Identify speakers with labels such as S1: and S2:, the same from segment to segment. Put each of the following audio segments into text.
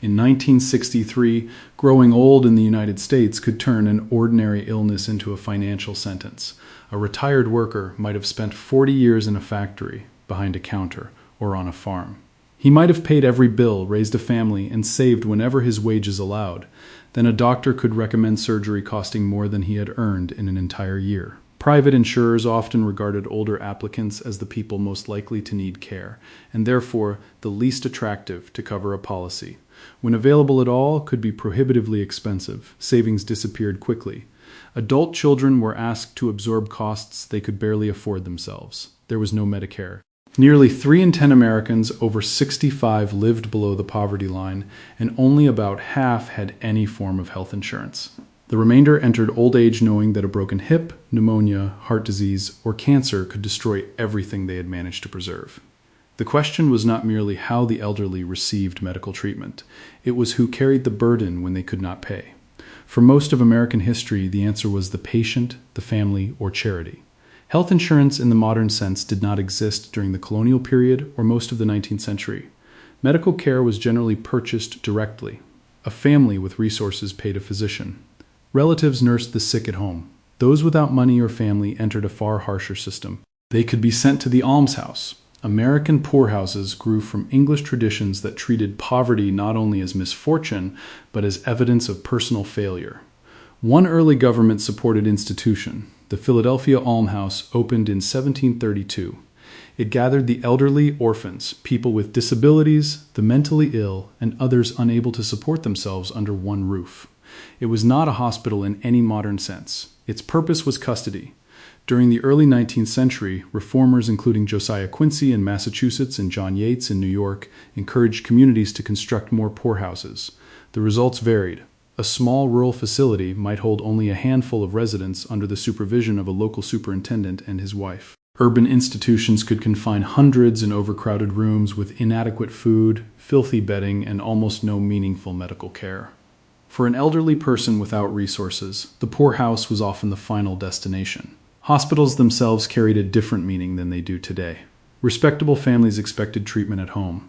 S1: In 1963, growing old in the United States could turn an ordinary illness into a financial sentence. A retired worker might have spent 40 years in a factory, behind a counter, or on a farm. He might have paid every bill, raised a family, and saved whenever his wages allowed. Then a doctor could recommend surgery costing more than he had earned in an entire year. Private insurers often regarded older applicants as the people most likely to need care, and therefore the least attractive to cover a policy. When available at all, could be prohibitively expensive. Savings disappeared quickly. Adult children were asked to absorb costs they could barely afford themselves. There was no Medicare. Nearly 3 in 10 Americans over 65 lived below the poverty line, and only about half had any form of health insurance. The remainder entered old age knowing that a broken hip, pneumonia, heart disease, or cancer could destroy everything they had managed to preserve. The question was not merely how the elderly received medical treatment. It was who carried the burden when they could not pay. For most of American history, the answer was the patient, the family, or charity. Health insurance in the modern sense did not exist during the colonial period or most of the 19th century. Medical care was generally purchased directly. A family with resources paid a physician. Relatives nursed the sick at home. Those without money or family entered a far harsher system. They could be sent to the almshouse. American poorhouses grew from English traditions that treated poverty not only as misfortune, but as evidence of personal failure. One early government-supported institution, the Philadelphia Almshouse, opened in 1732. It gathered the elderly, orphans, people with disabilities, the mentally ill, and others unable to support themselves under one roof. It was not a hospital in any modern sense. Its purpose was custody. During the early 19th century, reformers including Josiah Quincy in Massachusetts and John Yates in New York encouraged communities to construct more poorhouses. The results varied. A small rural facility might hold only a handful of residents under the supervision of a local superintendent and his wife. Urban institutions could confine hundreds in overcrowded rooms with inadequate food, filthy bedding, and almost no meaningful medical care. For an elderly person without resources, the poorhouse was often the final destination. Hospitals themselves carried a different meaning than they do today. Respectable families expected treatment at home.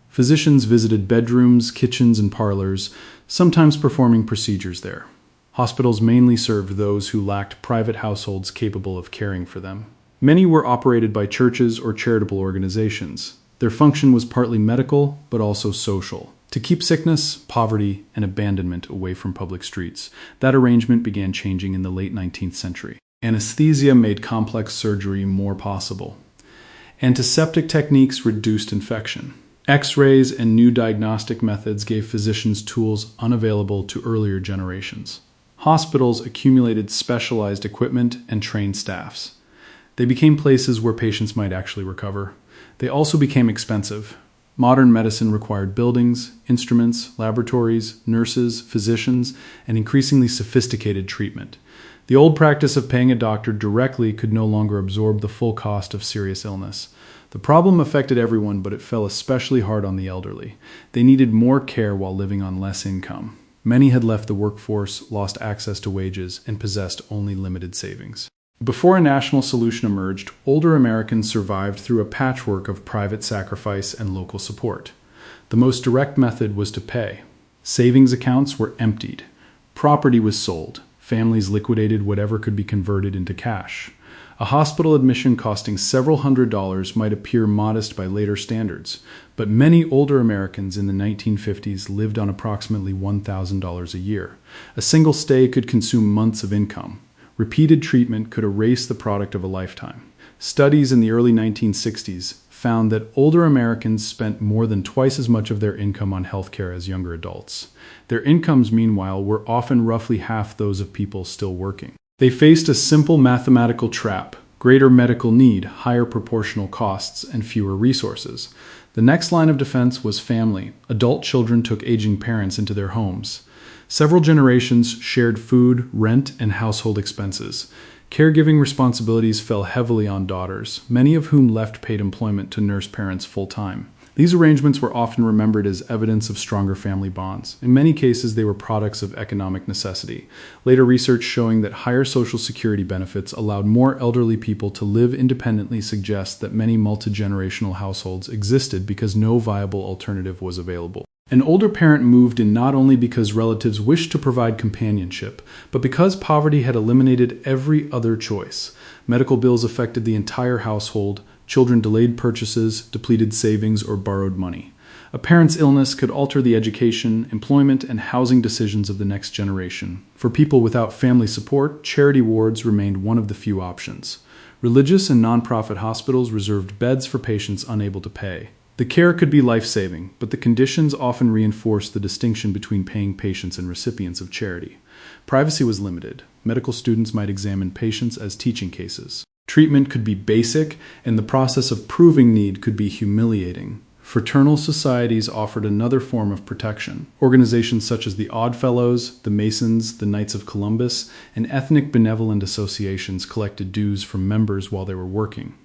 S1: Physicians visited bedrooms, kitchens, and parlors, sometimes performing procedures there. Hospitals mainly served those who lacked private households capable of caring for them. Many were operated by churches or charitable organizations. Their function was partly medical, but also social. To keep sickness, poverty, and abandonment away from public streets. That arrangement began changing in the late 19th century. Anesthesia made complex surgery more possible. Antiseptic techniques reduced infection. X-rays and new diagnostic methods gave physicians tools unavailable to earlier generations. Hospitals accumulated specialized equipment and trained staffs. They became places where patients might actually recover. They also became expensive. Modern medicine required buildings, instruments, laboratories, nurses, physicians, and increasingly sophisticated treatment. The old practice of paying a doctor directly could no longer absorb the full cost of serious illness. The problem affected everyone, but it fell especially hard on the elderly. They needed more care while living on less income. Many had left the workforce, lost access to wages, and possessed only limited savings. Before a national solution emerged, older Americans survived through a patchwork of private sacrifice and local support. The most direct method was to pay. Savings accounts were emptied. Property was sold. Families liquidated whatever could be converted into cash. A hospital admission costing several $100s might appear modest by later standards, but many older Americans in the 1950s lived on approximately $1,000 a year. A single stay could consume months of income. Repeated treatment could erase the product of a lifetime. Studies in the early 1960s found that older Americans spent more than twice as much of their income on healthcare as younger adults. Their incomes, meanwhile, were often roughly half those of people still working. They faced a simple mathematical trap: greater medical need, higher proportional costs, and fewer resources. The next line of defense was family. Adult children took aging parents into their homes. Several generations shared food, rent, and household expenses. Caregiving responsibilities fell heavily on daughters, many of whom left paid employment to nurse parents full-time. These arrangements were often remembered as evidence of stronger family bonds. In many cases, they were products of economic necessity. Later research showing that higher Social Security benefits allowed more elderly people to live independently suggests that many multi-generational households existed because no viable alternative was available. An older parent moved in not only because relatives wished to provide companionship, but because poverty had eliminated every other choice. Medical bills affected the entire household, children delayed purchases, depleted savings, or borrowed money. A parent's illness could alter the education, employment, and housing decisions of the next generation. For people without family support, charity wards remained one of the few options. Religious and nonprofit hospitals reserved beds for patients unable to pay. The care could be life-saving, but the conditions often reinforced the distinction between paying patients and recipients of charity. Privacy was limited. Medical students might examine patients as teaching cases. Treatment could be basic, and the process of proving need could be humiliating. Fraternal societies offered another form of protection. Organizations such as the Oddfellows, the Masons, the Knights of Columbus, and ethnic benevolent associations collected dues from members while they were working.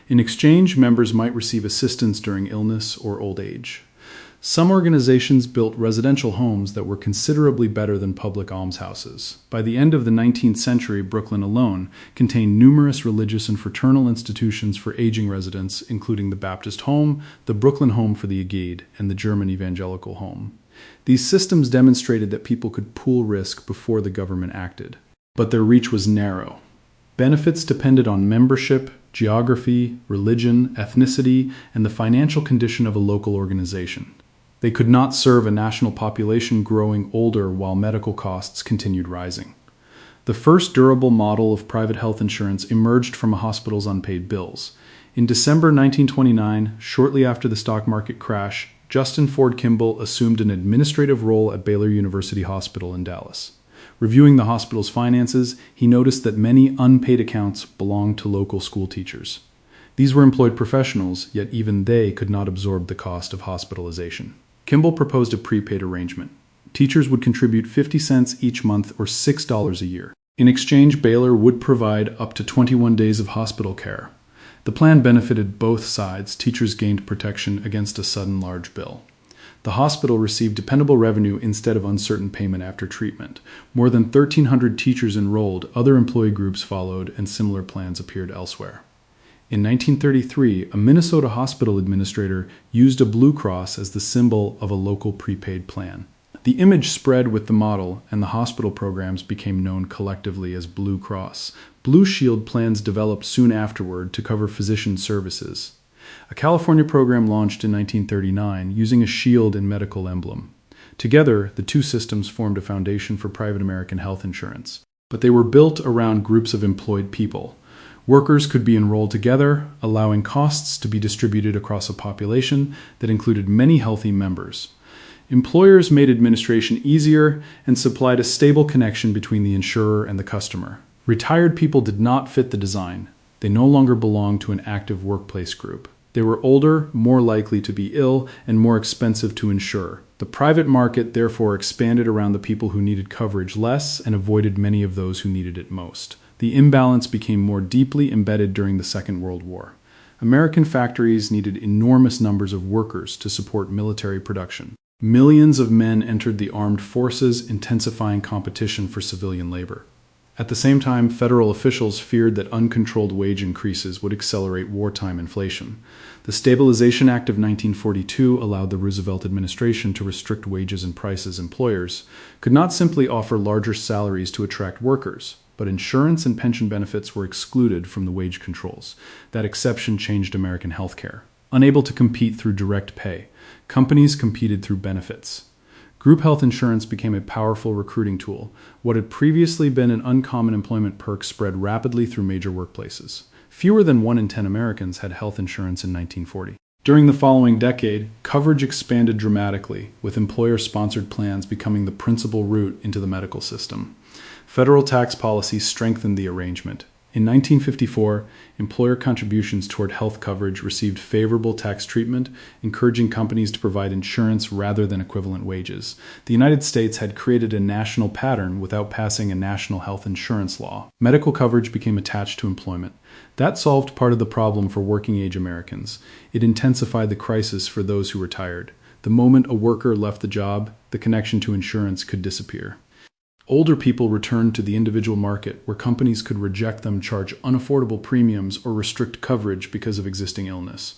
S1: In exchange, members might receive assistance during illness or old age. Some organizations built residential homes that were considerably better than public almshouses. By the end of the 19th century, Brooklyn alone contained numerous religious and fraternal institutions for aging residents, including the Baptist Home, the Brooklyn Home for the Aged, and the German Evangelical Home. These systems demonstrated that people could pool risk before the government acted. But their reach was narrow. Benefits depended on membership, geography, religion, ethnicity, and the financial condition of a local organization. They could not serve a national population growing older while medical costs continued rising. The first durable model of private health insurance emerged from a hospital's unpaid bills. In December 1929, shortly after the stock market crash, Justin Ford Kimball assumed an administrative role at Baylor University Hospital in Dallas. Reviewing the hospital's finances, he noticed that many unpaid accounts belonged to local school teachers. These were employed professionals, yet even they could not absorb the cost of hospitalization. Kimball proposed a prepaid arrangement. Teachers would contribute 50 cents each month or $6 a year. In exchange, Baylor would provide up to 21 days of hospital care. The plan benefited both sides. Teachers gained protection against a sudden large bill. The hospital received dependable revenue instead of uncertain payment after treatment. More than 1,300 teachers enrolled, other employee groups followed, and similar plans appeared elsewhere. In 1933, a Minnesota hospital administrator used a Blue Cross as the symbol of a local prepaid plan. The image spread with the model, and the hospital programs became known collectively as Blue Cross. Blue Shield plans developed soon afterward to cover physician services. A California program launched in 1939 using a shield and medical emblem. Together, the two systems formed a foundation for private American health insurance. But they were built around groups of employed people. Workers could be enrolled together, allowing costs to be distributed across a population that included many healthy members. Employers made administration easier and supplied a stable connection between the insurer and the customer. Retired people did not fit the design. They no longer belonged to an active workplace group. They were older, more likely to be ill, and more expensive to insure. The private market therefore expanded around the people who needed coverage less and avoided many of those who needed it most. The imbalance became more deeply embedded during the Second World War. American factories needed enormous numbers of workers to support military production. Millions of men entered the armed forces, intensifying competition for civilian labor. At the same time, federal officials feared that uncontrolled wage increases would accelerate wartime inflation. The Stabilization Act of 1942 allowed the Roosevelt administration to restrict wages and prices. Employers could not simply offer larger salaries to attract workers, but insurance and pension benefits were excluded from the wage controls. That exception changed American healthcare. Unable to compete through direct pay, companies competed through benefits. Group health insurance became a powerful recruiting tool. What had previously been an uncommon employment perk spread rapidly through major workplaces. Fewer than 1 in 10 Americans had health insurance in 1940. During the following decade, coverage expanded dramatically, with employer-sponsored plans becoming the principal route into the medical system. Federal tax policy strengthened the arrangement. In 1954, employer contributions toward health coverage received favorable tax treatment, encouraging companies to provide insurance rather than equivalent wages. The United States had created a national pattern without passing a national health insurance law. Medical coverage became attached to employment. That solved part of the problem for working-age Americans. It intensified the crisis for those who retired. The moment a worker left the job, the connection to insurance could disappear. Older people returned to the individual market, where companies could reject them, charge unaffordable premiums, or restrict coverage because of existing illness.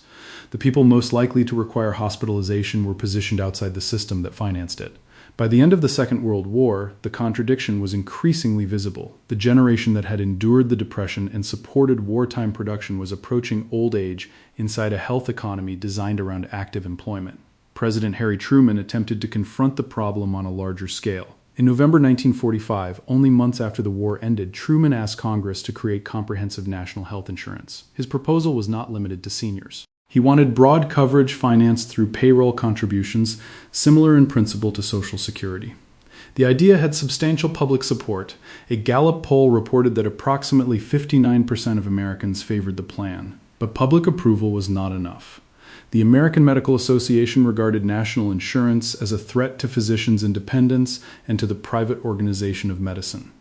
S1: The people most likely to require hospitalization were positioned outside the system that financed it. By the end of the Second World War, the contradiction was increasingly visible. The generation that had endured the Depression and supported wartime production was approaching old age inside a health economy designed around active employment. President Harry Truman attempted to confront the problem on a larger scale. In November 1945, only months after the war ended, Truman asked Congress to create comprehensive national health insurance. His proposal was not limited to seniors. He wanted broad coverage financed through payroll contributions, similar in principle to Social Security. The idea had substantial public support. A Gallup poll reported that approximately 59% of Americans favored the plan, but public approval was not enough. The American Medical Association regarded national insurance as a threat to physicians' independence and to the private organization of medicine.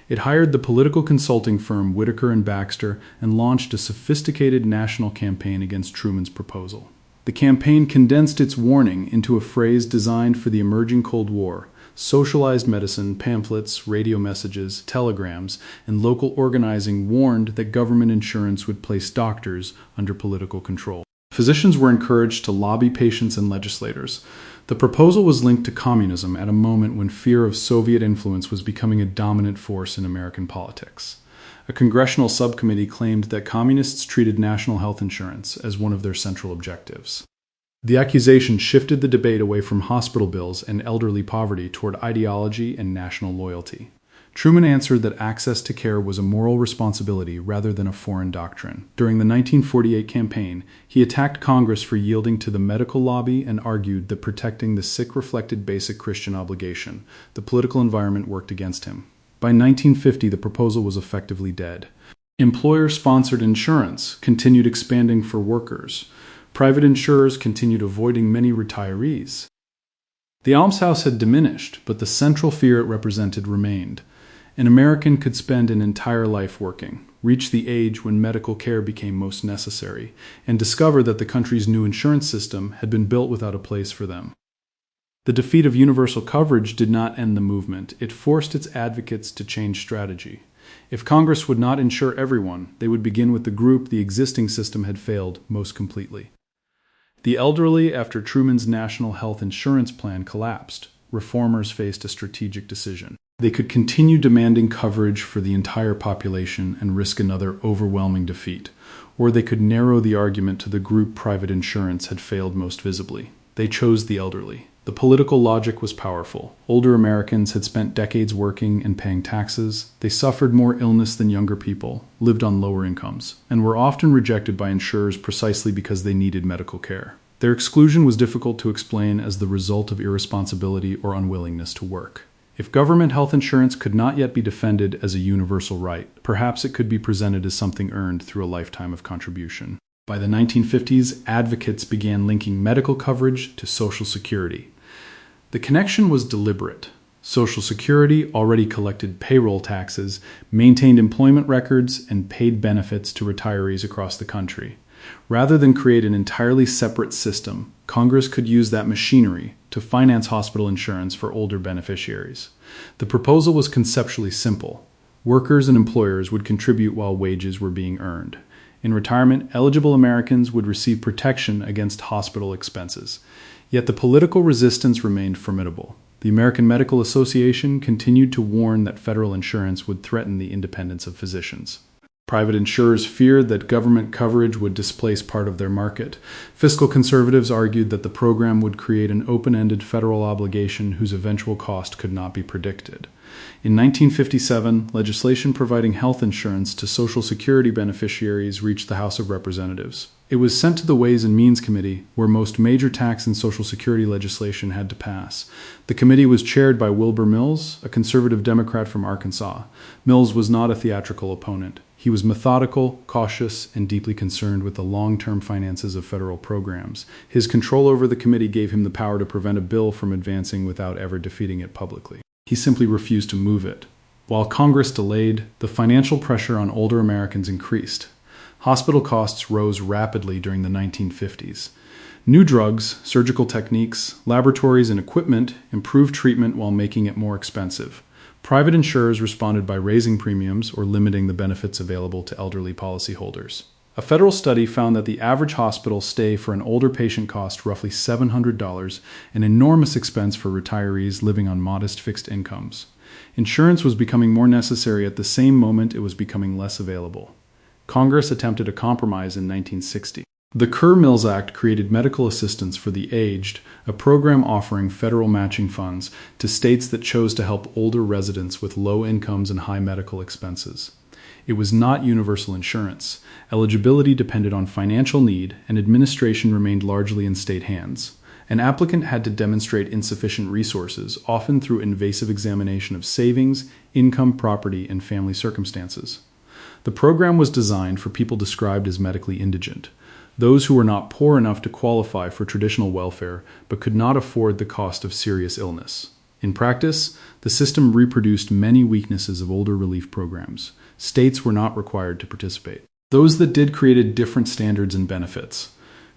S1: It hired the political consulting firm Whitaker and Baxter and launched a sophisticated national campaign against Truman's proposal. The campaign condensed its warning into a phrase designed for the emerging Cold War: socialized medicine, pamphlets, radio messages, telegrams, and local organizing warned that government insurance would place doctors under political control. Physicians were encouraged to lobby patients and legislators. The proposal was linked to communism at a moment when fear of Soviet influence was becoming a dominant force in American politics. A congressional subcommittee claimed that communists treated national health insurance as one of their central objectives. The accusation shifted the debate away from hospital bills and elderly poverty toward ideology and national loyalty. Truman answered that access to care was a moral responsibility rather than a foreign doctrine. During the 1948 campaign, he attacked Congress for yielding to the medical lobby and argued that protecting the sick reflected basic Christian obligation. The political environment worked against him. By 1950, the proposal was effectively dead. Employer-sponsored insurance continued expanding for workers. Private insurers continued avoiding many retirees. The almshouse had diminished, but the central fear it represented remained. An American could spend an entire life working, reach the age when medical care became most necessary, and discover that the country's new insurance system had been built without a place for them. The defeat of universal coverage did not end the movement. It forced its advocates to change strategy. If Congress would not insure everyone, they would begin with the group the existing system had failed most completely. The elderly, after Truman's national health insurance plan collapsed, reformers faced a strategic decision. They could continue demanding coverage for the entire population and risk another overwhelming defeat, or they could narrow the argument to the group private insurance had failed most visibly. They chose the elderly. The political logic was powerful. Older Americans had spent decades working and paying taxes. They suffered more illness than younger people, lived on lower incomes, and were often rejected by insurers precisely because they needed medical care. Their exclusion was difficult to explain as the result of irresponsibility or unwillingness to work. If government health insurance could not yet be defended as a universal right, perhaps it could be presented as something earned through a lifetime of contribution. By the 1950s, advocates began linking medical coverage to Social Security. The connection was deliberate. Social Security already collected payroll taxes, maintained employment records, and paid benefits to retirees across the country. Rather than create an entirely separate system, Congress could use that machinery to finance hospital insurance for older beneficiaries. The proposal was conceptually simple. Workers and employers would contribute while wages were being earned. In retirement, eligible Americans would receive protection against hospital expenses. Yet the political resistance remained formidable. The American Medical Association continued to warn that federal insurance would threaten the independence of physicians. Private insurers feared that government coverage would displace part of their market. Fiscal conservatives argued that the program would create an open-ended federal obligation whose eventual cost could not be predicted. In 1957, legislation providing health insurance to Social Security beneficiaries reached the House of Representatives. It was sent to the Ways and Means Committee, where most major tax and Social Security legislation had to pass. The committee was chaired by Wilbur Mills, a conservative Democrat from Arkansas. Mills was not a theatrical opponent. He was methodical, cautious, and deeply concerned with the long-term finances of federal programs. His control over the committee gave him the power to prevent a bill from advancing without ever defeating it publicly. He simply refused to move it. While Congress delayed, the financial pressure on older Americans increased. Hospital costs rose rapidly during the 1950s. New drugs, surgical techniques, laboratories, and equipment improved treatment while making it more expensive. Private insurers responded by raising premiums or limiting the benefits available to elderly policyholders. A federal study found that the average hospital stay for an older patient cost roughly $700, an enormous expense for retirees living on modest fixed incomes. Insurance was becoming more necessary at the same moment it was becoming less available. Congress attempted a compromise in 1960. The Kerr-Mills Act created medical assistance for the aged, a program offering federal matching funds to states that chose to help older residents with low incomes and high medical expenses. It was not universal insurance. Eligibility depended on financial need, and administration remained largely in state hands. An applicant had to demonstrate insufficient resources, often through invasive examination of savings, income, property, and family circumstances. The program was designed for people described as medically indigent, those who were not poor enough to qualify for traditional welfare but could not afford the cost of serious illness. In practice, the system reproduced many weaknesses of older relief programs. States were not required to participate. Those that did created different standards and benefits.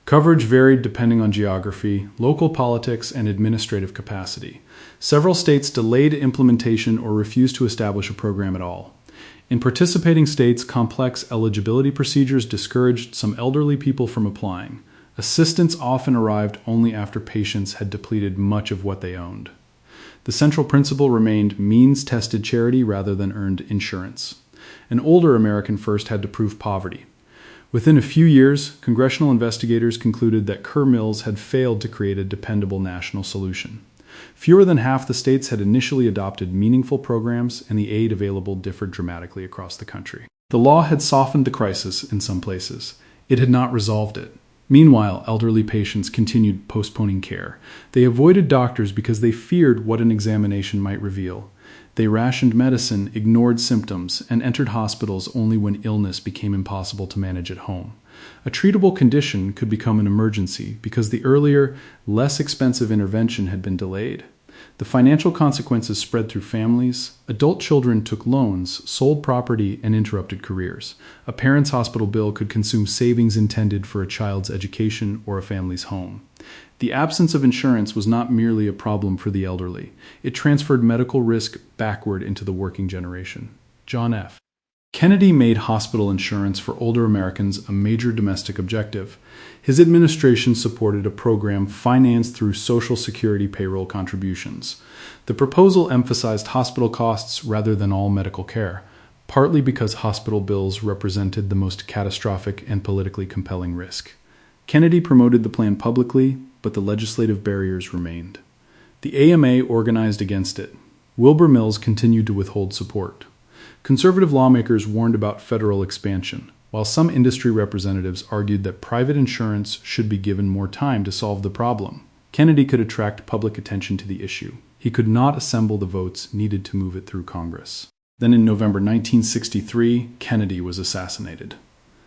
S1: Coverage varied depending on geography, local politics, and administrative capacity. Several states delayed implementation or refused to establish a program at all. In participating states, complex eligibility procedures discouraged some elderly people from applying. Assistance often arrived only after patients had depleted much of what they owned. The central principle remained means-tested charity rather than earned insurance. An older American first had to prove poverty. Within a few years, congressional investigators concluded that Kerr-Mills had failed to create a dependable national solution. Fewer than half the states had initially adopted meaningful programs, and the aid available differed dramatically across the country. The law had softened the crisis in some places. It had not resolved it. Meanwhile, elderly patients continued postponing care. They avoided doctors because they feared what an examination might reveal. They rationed medicine, ignored symptoms, and entered hospitals only when illness became impossible to manage at home. A treatable condition could become an emergency because the earlier, less expensive intervention had been delayed. The financial consequences spread through families. Adult children took loans, sold property, and interrupted careers. A parent's hospital bill could consume savings intended for a child's education or a family's home. The absence of insurance was not merely a problem for the elderly. It transferred medical risk backward into the working generation. John F. Kennedy made hospital insurance for older Americans a major domestic objective. His administration supported a program financed through Social Security payroll contributions. The proposal emphasized hospital costs rather than all medical care, partly because hospital bills represented the most catastrophic and politically compelling risk. Kennedy promoted the plan publicly, but the legislative barriers remained. The AMA organized against it. Wilbur Mills continued to withhold support. Conservative lawmakers warned about federal expansion, while some industry representatives argued that private insurance should be given more time to solve the problem. Kennedy could attract public attention to the issue. He could not assemble the votes needed to move it through Congress. Then in November 1963, Kennedy was assassinated.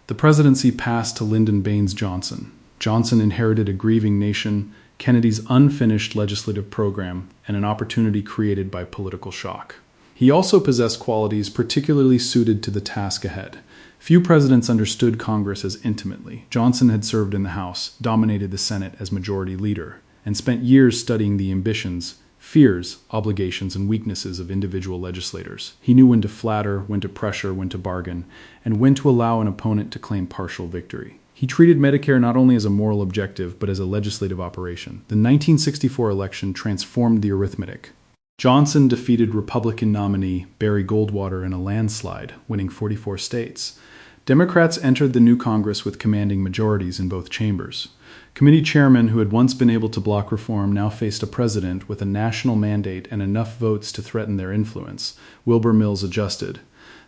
S1: The presidency passed to Lyndon Baines Johnson. Johnson inherited a grieving nation, Kennedy's unfinished legislative program, and an opportunity created by political shock. He also possessed qualities particularly suited to the task ahead. Few presidents understood Congress as intimately. Johnson had served in the House, dominated the Senate as majority leader, and spent years studying the ambitions, fears, obligations, and weaknesses of individual legislators. He knew when to flatter, when to pressure, when to bargain, and when to allow an opponent to claim partial victory. He treated Medicare not only as a moral objective, but as a legislative operation. The 1964 election transformed the arithmetic. Johnson defeated Republican nominee Barry Goldwater in a landslide, winning 44 states. Democrats entered the new Congress with commanding majorities in both chambers. Committee chairmen who had once been able to block reform now faced a president with a national mandate and enough votes to threaten their influence. Wilbur Mills adjusted.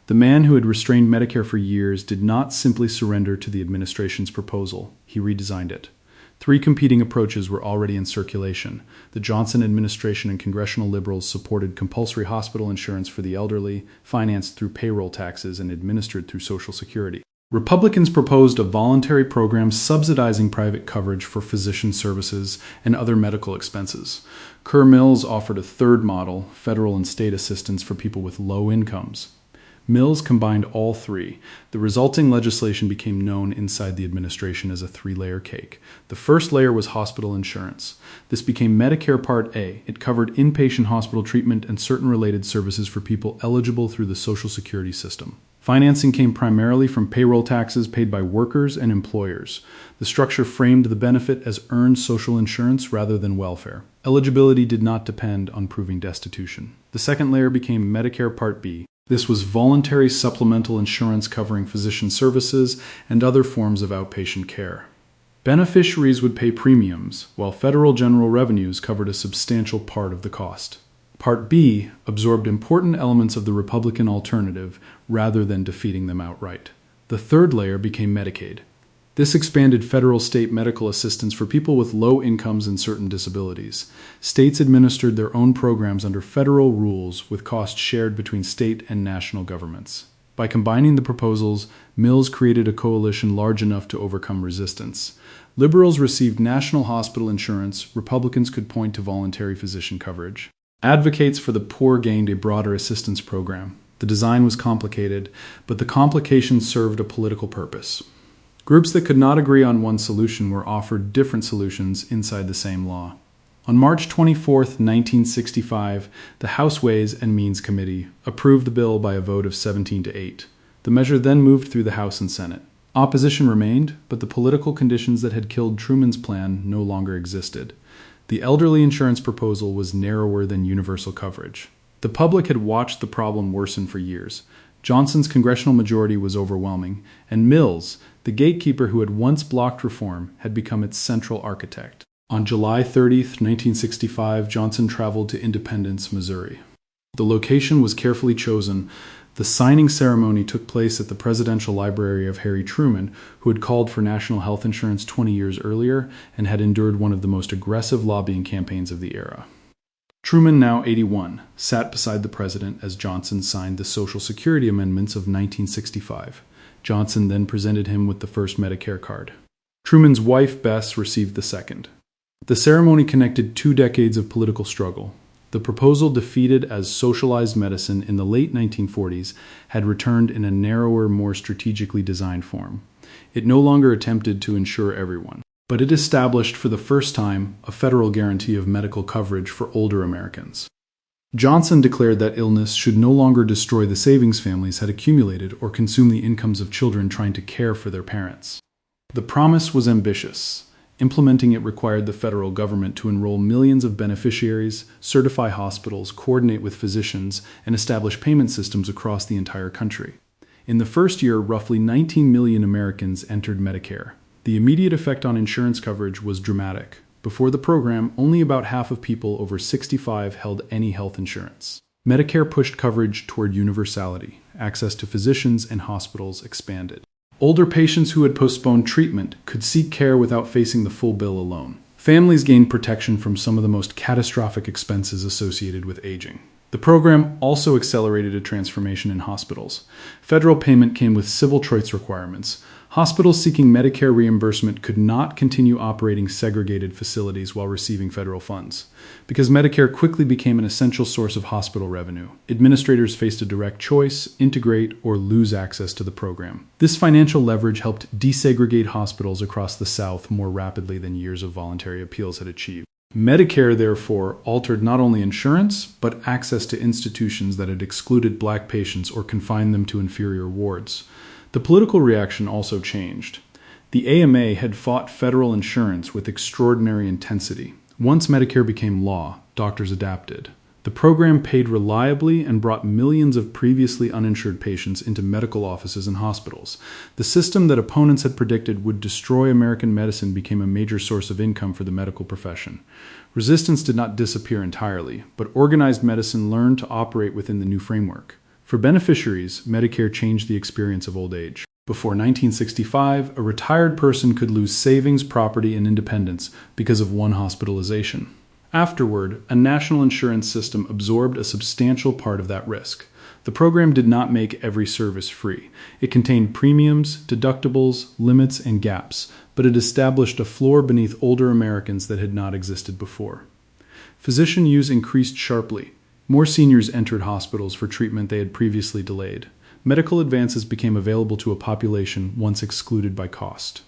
S1: The man who had restrained Medicare for years did not simply surrender to the administration's proposal. He redesigned it. Three competing approaches were already in circulation. The Johnson administration and congressional liberals supported compulsory hospital insurance for the elderly, financed through payroll taxes and administered through Social Security. Republicans proposed a voluntary program subsidizing private coverage for physician services and other medical expenses. Kerr-Mills offered a third model, federal and state assistance for people with low incomes. Mills combined all three. The resulting legislation became known inside the administration as a three-layer cake. The first layer was hospital insurance. This became Medicare Part A. It covered inpatient hospital treatment and certain related services for people eligible through the Social Security system. Financing came primarily from payroll taxes paid by workers and employers. The structure framed the benefit as earned social insurance rather than welfare. Eligibility did not depend on proving destitution. The second layer became Medicare Part B. This was voluntary supplemental insurance covering physician services and other forms of outpatient care. Beneficiaries would pay premiums, while federal general revenues covered a substantial part of the cost. Part B absorbed important elements of the Republican alternative rather than defeating them outright. The third layer became Medicaid. This expanded federal-state medical assistance for people with low incomes and certain disabilities. States administered their own programs under federal rules with costs shared between state and national governments. By combining the proposals, Mills created a coalition large enough to overcome resistance. Liberals received national hospital insurance, Republicans could point to voluntary physician coverage. Advocates for the poor gained a broader assistance program. The design was complicated, but the complications served a political purpose. Groups that could not agree on one solution were offered different solutions inside the same law. On March 24, 1965, the House Ways and Means Committee approved the bill by a vote of 17 to 8. The measure then moved through the House and Senate. Opposition remained, but the political conditions that had killed Truman's plan no longer existed. The elderly insurance proposal was narrower than universal coverage. The public had watched the problem worsen for years. Johnson's congressional majority was overwhelming, and Mills, the gatekeeper who had once blocked reform, had become its central architect. On July 30, 1965, Johnson traveled to Independence, Missouri. The location was carefully chosen. The signing ceremony took place at the Presidential Library of Harry Truman, who had called for national health insurance 20 years earlier and had endured one of the most aggressive lobbying campaigns of the era. Truman, now 81, sat beside the president as Johnson signed the Social Security amendments of 1965. Johnson then presented him with the first Medicare card. Truman's wife, Bess, received the second. The ceremony connected 2 decades of political struggle. The proposal, defeated as socialized medicine in the late 1940s, had returned in a narrower, more strategically designed form. It no longer attempted to insure everyone, but it established for the first time a federal guarantee of medical coverage for older Americans. Johnson declared that illness should no longer destroy the savings families had accumulated or consume the incomes of children trying to care for their parents. The promise was ambitious. Implementing it required the federal government to enroll millions of beneficiaries, certify hospitals, coordinate with physicians, and establish payment systems across the entire country. In the first year, roughly 19 million Americans entered Medicare. The immediate effect on insurance coverage was dramatic. Before the program, only about half of people over 65 held any health insurance. Medicare pushed coverage toward universality. Access to physicians and hospitals expanded. Older patients who had postponed treatment could seek care without facing the full bill alone. Families gained protection from some of the most catastrophic expenses associated with aging. The program also accelerated a transformation in hospitals. Federal payment came with civil choice requirements. Hospitals seeking Medicare reimbursement could not continue operating segregated facilities while receiving federal funds. Because Medicare quickly became an essential source of hospital revenue, administrators faced a direct choice: integrate or lose access to the program. This financial leverage helped desegregate hospitals across the South more rapidly than years of voluntary appeals had achieved. Medicare, therefore, altered not only insurance, but access to institutions that had excluded black patients or confined them to inferior wards. The political reaction also changed. The AMA had fought federal insurance with extraordinary intensity. Once Medicare became law, doctors adapted. The program paid reliably and brought millions of previously uninsured patients into medical offices and hospitals. The system that opponents had predicted would destroy American medicine became a major source of income for the medical profession. Resistance did not disappear entirely, but organized medicine learned to operate within the new framework. For beneficiaries, Medicare changed the experience of old age. Before 1965, a retired person could lose savings, property, and independence because of one hospitalization. Afterward, a national insurance system absorbed a substantial part of that risk. The program did not make every service free. It contained premiums, deductibles, limits, and gaps, but it established a floor beneath older Americans that had not existed before. Physician use increased sharply. More seniors entered hospitals for treatment they had previously delayed. medical advances became available to a population once excluded by cost.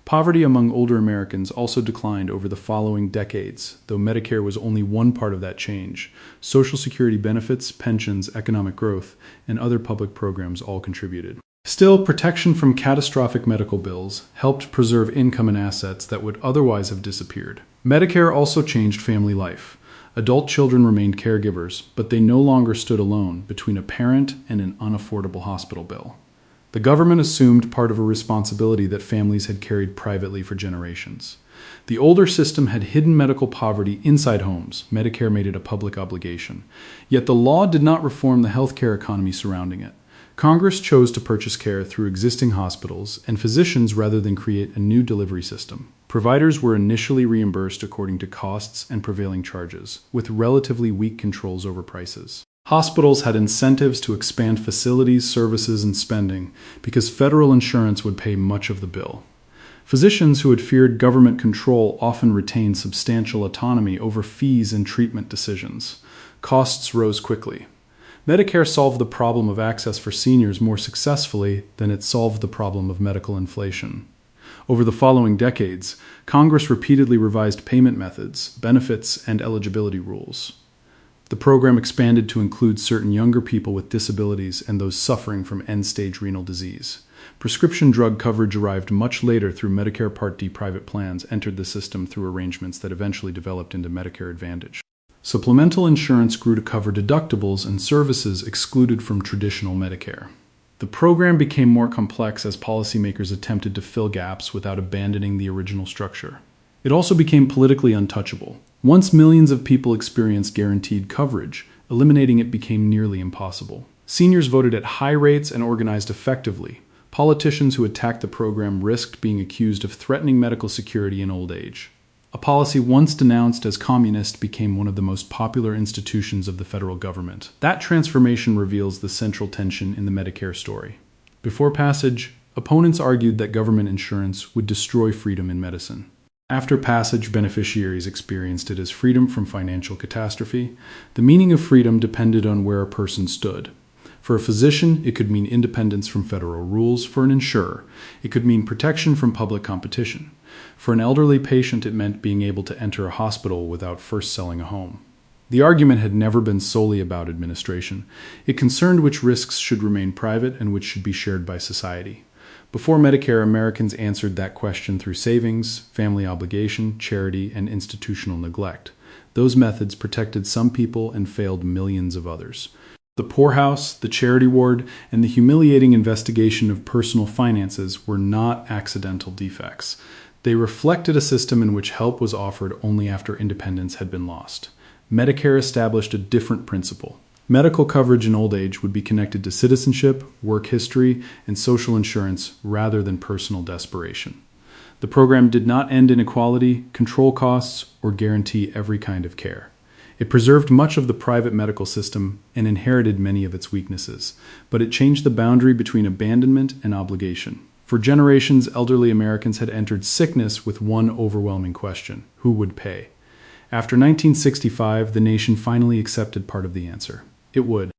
S1: Poverty among older Americans also declined over the following decades, though Medicare was only one part of that change. Social Security benefits, pensions, economic growth, and other public programs all contributed. Still, protection from catastrophic medical bills helped preserve income and assets that would otherwise have disappeared. Medicare also changed family life. Adult children remained caregivers, but they no longer stood alone between a parent and an unaffordable hospital bill. The government assumed part of a responsibility that families had carried privately for generations. The older system had hidden medical poverty inside homes. Medicare made it a public obligation. Yet the law did not reform the healthcare economy surrounding it. Congress chose to purchase care through existing hospitals and physicians rather than create a new delivery system. Providers were initially reimbursed according to costs and prevailing charges, with relatively weak controls over prices. Hospitals had incentives to expand facilities, services, and spending because federal insurance would pay much of the bill. Physicians who had feared government control often retained substantial autonomy over fees and treatment decisions. Costs rose quickly. Medicare solved the problem of access for seniors more successfully than it solved the problem of medical inflation. Over the following decades, Congress repeatedly revised payment methods, benefits, and eligibility rules. The program expanded to include certain younger people with disabilities and those suffering from end-stage renal disease. Prescription drug coverage arrived much later through Medicare Part D. Private plans entered the system through arrangements that eventually developed into Medicare Advantage. Supplemental insurance grew to cover deductibles and services excluded from traditional Medicare. The program became more complex as policymakers attempted to fill gaps without abandoning the original structure. It also became politically untouchable. Once millions of people experienced guaranteed coverage, eliminating it became nearly impossible. Seniors voted at high rates and organized effectively. Politicians who attacked the program risked being accused of threatening medical security in old age. A policy once denounced as communist became one of the most popular institutions of the federal government. That transformation reveals the central tension in the Medicare story. Before passage, opponents argued that government insurance would destroy freedom in medicine. After passage, beneficiaries experienced it as freedom from financial catastrophe. The meaning of freedom depended on where a person stood. For a physician, it could mean independence from federal rules. For an insurer, it could mean protection from public competition. For an elderly patient, it meant being able to enter a hospital without first selling a home. The argument had never been solely about administration. It concerned which risks should remain private and which should be shared by society. Before Medicare, Americans answered that question through savings, family obligation, charity, and institutional neglect. Those methods protected some people and failed millions of others. The poorhouse, the charity ward, and the humiliating investigation of personal finances were not accidental defects. They reflected a system in which help was offered only after independence had been lost. Medicare established a different principle. Medical coverage in old age would be connected to citizenship, work history, and social insurance rather than personal desperation. The program did not end inequality, control costs, or guarantee every kind of care. It preserved much of the private medical system and inherited many of its weaknesses, but it changed the boundary between abandonment and obligation. For generations, elderly Americans had entered sickness with one overwhelming question: who would pay? After 1965, the nation finally accepted part of the answer. It would.